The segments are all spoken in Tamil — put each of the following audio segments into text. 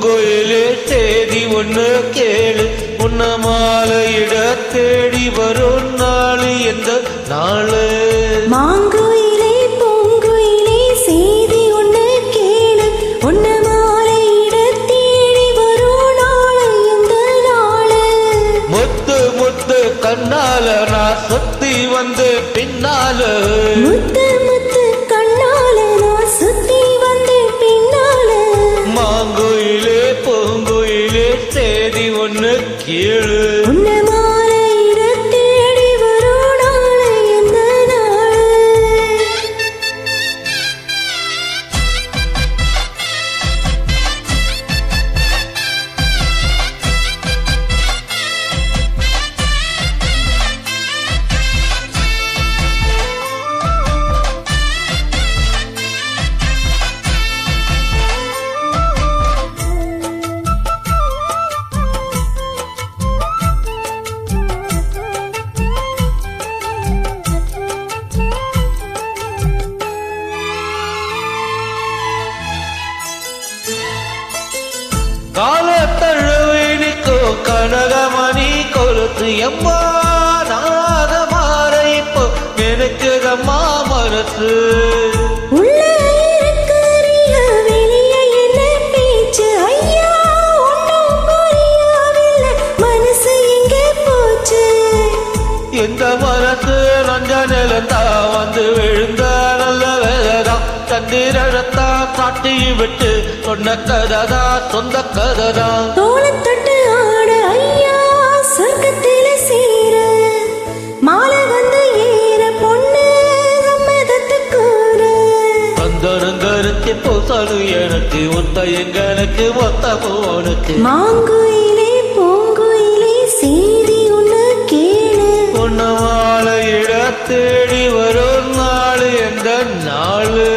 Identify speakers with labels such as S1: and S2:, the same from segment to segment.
S1: பூங்குயிலே தேதி ஒண்ணு கேளு, உன்ன மாலையிட தேடி வரும் நாளு எந்த நாளு?
S2: மாங்குயிலே பூங்குயிலே செய்தி ஒண்ணு கேளு, உன்ன மாலையிட தேடி வரும் நாளு எந்த நாளு?
S1: முத்து முத்து கண்ணால நான் சுத்தி வந்து பின்னால,
S2: முத்து முத்து கண்ணால நான் சுத்தி வந்து பின்னால.
S1: மாங்குயிலே பூங்குயிலே தேதி ஒண்ணு கேளு,
S2: உன்ன மாலையிட தேடி வரும் நாளு எந்த நாளு?
S1: கால தழுவினிக்கோ கனகமணி கொலுத்து எம்மா நாத மாற இப்போ எனக்கு தம்மா மனசு.
S2: உள்ள இருக்கிறிய வெளியே என்ன பேச்சு ஐயா, ஒன்றும் புரியவில்லை மனசு எங்கே போச்சு?
S1: எந்த மனசு நஞ்ச நிலத்தா வந்து விழுந்த நல்ல வேலைதான், தந்திரத்தா காட்டி விட்டு சொன்ன கததா சொந்த கததா.
S2: தோளத்தொட்டு ஆட ஐயா சொர்க்கத்தில சேர, மாலை வந்து ஏற பொண்ணு சம்மதத்துக்கூற.
S1: சந்தனங்கருக்கு பூசலு எனக்கு ஒத்த எங்களுக்கு மொத்த போனுக்கு.
S2: மாங்குயிலே பூங்குயிலே செய்தி ஒண்ணு கேளு,
S1: உன்ன மாலையிட தேடி வரும் நாளு எந்த நாளு?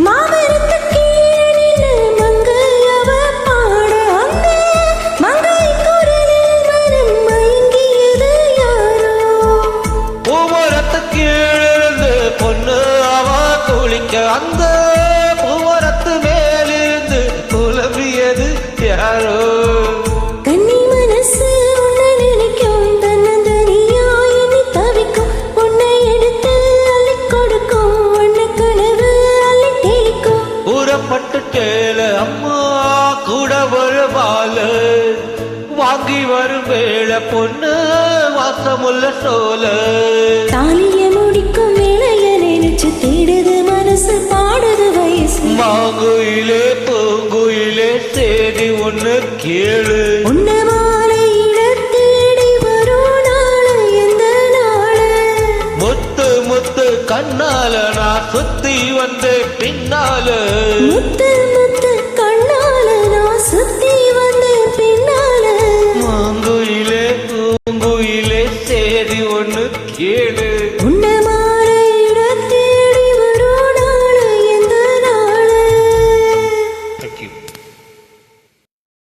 S2: மாமரத்துக்கு கீழே மங்கையவ பாட, அந்த மங்கை குரலில் மனம் மயங்கியது யாரோ?
S1: பூமரத்துக்கு கீழிருந்து பொண்ணு அவ குளிக்க, அந்த பூமரத்து மேலிருந்து குழம்பியது யாரோ?
S2: கன்னி மனசு உன்னை நினைக்கும், தன்னந்தனியா எண்ணி தவிக்கும், உன்னை எடுத்து அள்ளிக் கொடுக்கும், உன்னை கனவு அள்ளி தேய்க்கும்.
S1: கூறப்பட்டு கேள அம்மா கூட ஒரு பாலு, வாங்கி வரும் வேளை பொண்ணு வாசமுள்ள சோல.
S2: தாலிய முடிக்கும் வேளைய நினைச்சு தேடுது மனசு, பாடுது வயசு.
S1: மாங்குயிலே பூங்குயிலே தேதி ஒண்ணு கேளு,
S2: உன்ன மாலையிட தேடி வரும் நாளு எந்த நாளு?
S1: முத்து முத்து கண்ணால நான் சுத்தி வந்து பின்னால,
S2: முத்து முத்து கண்ணால நான் சுத்தி வந்து பின்னால.
S1: மாங்குயிலே பூங்குயிலே தேதி ஒண்ணு கேளு.